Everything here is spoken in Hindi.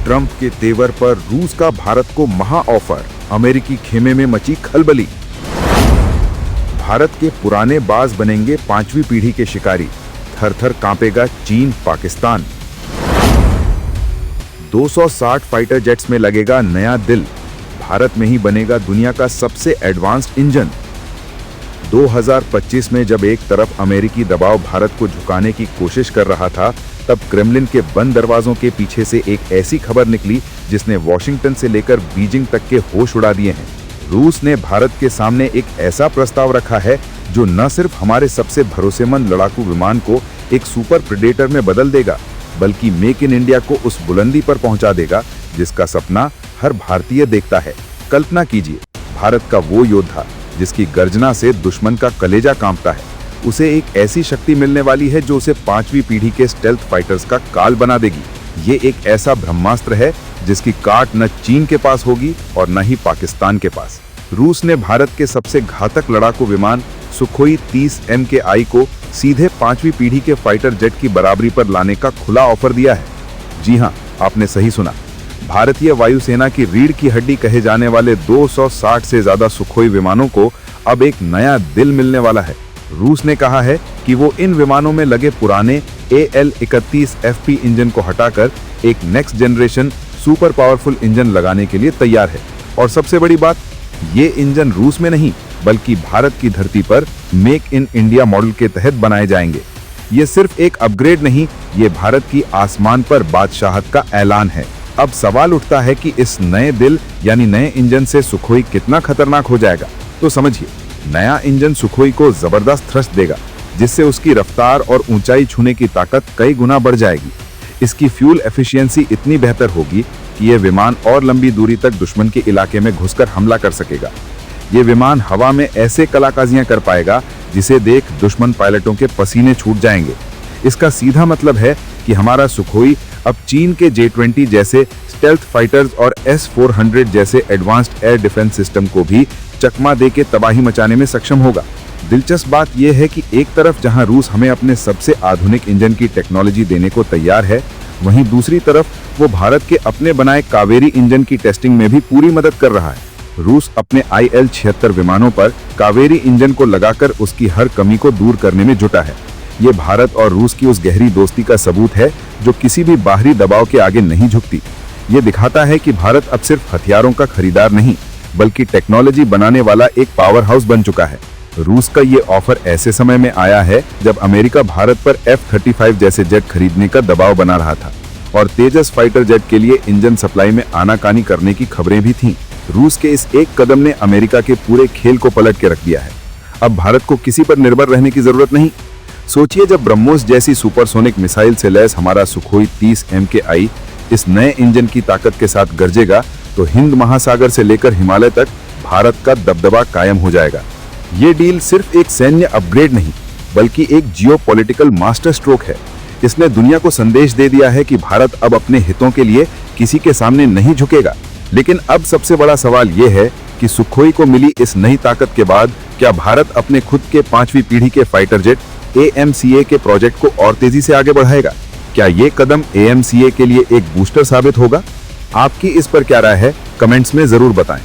ट्रंप के तेवर पर रूस का भारत को महा ऑफर, अमेरिकी खेमे में मची खलबली। भारत के पुराने बाज बनेंगे 5वीं पीढ़ी के शिकारी, थर-थर कांपेगा चीन पाकिस्तान। 260 फाइटर जेट्स में लगेगा नया दिल, भारत में ही बनेगा दुनिया का सबसे एडवांस्ड इंजन। 2025 में जब एक तरफ अमेरिकी दबाव भारत को झुकाने की कोशिश कर रहा था, तब क्रेमलिन के बंद दरवाजों के पीछे से एक ऐसी खबर निकली जिसने वॉशिंगटन से लेकर बीजिंग तक के होश उड़ा दिए हैं। रूस ने भारत के सामने एक ऐसा प्रस्ताव रखा है जो न सिर्फ हमारे सबसे भरोसेमंद लड़ाकू विमान को एक सुपर प्रेडेटर में बदल देगा, बल्कि मेक इन इंडिया को उस बुलंदी पर पहुंचा देगा जिसका सपना हर भारतीय देखता है। कल्पना कीजिए, भारत का वो योद्धा जिसकी गर्जना से दुश्मन का कलेजा कांपता है, उसे एक ऐसी शक्ति मिलने वाली है जो उसे 5वीं पीढ़ी के स्टेल्थ फाइटर्स का काल बना देगी। ये एक ऐसा ब्रह्मास्त्र है जिसकी काट न चीन के पास होगी और न ही पाकिस्तान के पास। रूस ने भारत के सबसे घातक लड़ाकू विमान सुखोई 30 MKI को सीधे 5वीं पीढ़ी के फाइटर जेट की बराबरी पर लाने का खुला ऑफर दिया है। जी हाँ, आपने सही सुना। भारतीय वायुसेना की रीढ़ की हड्डी कहे जाने वाले 260 से ज्यादा सुखोई विमानों को अब एक नया दिल मिलने वाला है। रूस ने कहा है कि वो इन विमानों में लगे पुराने AL-31 FP इंजन को हटाकर एक next generation super powerful engine लगाने के लिए तैयार है। और सबसे बड़ी बात, ये इंजन रूस में नहीं बल्कि भारत की धरती पर मेक इन इंडिया मॉडल के तहत बनाए जाएंगे। ये सिर्फ एक अपग्रेड नहीं, ये भारत की आसमान पर बादशाहत का ऐलान है। अब सवाल उठता है कि इस नए दिल यानी नए इंजन से सुखोई कितना खतरनाक हो जाएगा। तो समझिए, नया इंजन सुखोई को जबरदस्त थ्रस्ट देगा, जिससे उसकी रफ्तार और ऊंचाई छूने की ताकत कई गुना बढ़ जाएगी। इसकी फ्यूल एफिशिएंसी इतनी बेहतर होगी कि यह विमान और लंबी दूरी तक दुश्मन के इलाके में घुसकर हमला कर सकेगा। ये विमान हवा में ऐसे कलाकाजियां कर पाएगा जिसे देख दुश्मन पायलटों के पसीने छूट जाएंगे। इसका सीधा मतलब है कि हमारा सुखोई अब चीन के J-20 जैसे स्टेल्थ फाइटर्स और S-400 जैसे एडवांस्ड एयर डिफेंस सिस्टम को भी चकमा दे के तबाही मचाने में सक्षम होगा। दिलचस्प बात यह है कि एक तरफ जहां रूस हमें अपने सबसे आधुनिक इंजन की टेक्नोलॉजी देने को तैयार है, वहीं दूसरी तरफ वो भारत के अपने बनाए कावेरी इंजन की टेस्टिंग में भी पूरी मदद कर रहा है। रूस अपने IL-76 विमानों पर कावेरी इंजन को लगाकर उसकी हर कमी को दूर करने में जुटा है। ये भारत और रूस की उस गहरी दोस्ती का सबूत है जो किसी भी बाहरी दबाव के आगे नहीं झुकती। ये दिखाता है कि भारत अब सिर्फ हथियारों का खरीदार नहीं बल्कि टेक्नोलॉजी बनाने वाला एक पावर हाउस बन चुका है। रूस का ये ऑफर ऐसे समय में आया है जब अमेरिका भारत पर F-35 जैसे जेट खरीदने का दबाव बना रहा था और तेजस फाइटर जेट के लिए इंजन सप्लाई में आनाकानी करने की खबरें भी थीं। रूस के इस एक कदम ने अमेरिका के पूरे खेल को पलट के रख दिया है। अब भारत को किसी पर निर्भर रहने की जरूरत नहीं। सोचिए, जब ब्रह्मोस जैसी सुपरसोनिक मिसाइल से लैस हमारा सुखोई 30 MKI इस नए इंजन की ताकत के साथ गरजेगा तो हिंद महासागर से लेकर हिमालय तक भारत का दबदबा कायम हो जाएगा। ये डील सिर्फ एक सैन्य अपग्रेड नहीं बल्कि एक जियोपॉलिटिकल मास्टर स्ट्रोक है। इसने दुनिया को संदेश दे दिया है कि भारत अब अपने हितों के लिए किसी के सामने नहीं झुकेगा। लेकिन अब सबसे बड़ा सवाल ये है कि सुखोई को मिली इस नई ताकत के बाद क्या भारत अपने खुद के 5वीं पीढ़ी के फाइटर जेट AMCA के प्रोजेक्ट को और तेजी से आगे बढ़ाएगा? क्या ये कदम AMCA के लिए एक बूस्टर साबित होगा? आपकी इस पर क्या राय है? कमेंट्स में जरूर बताएं।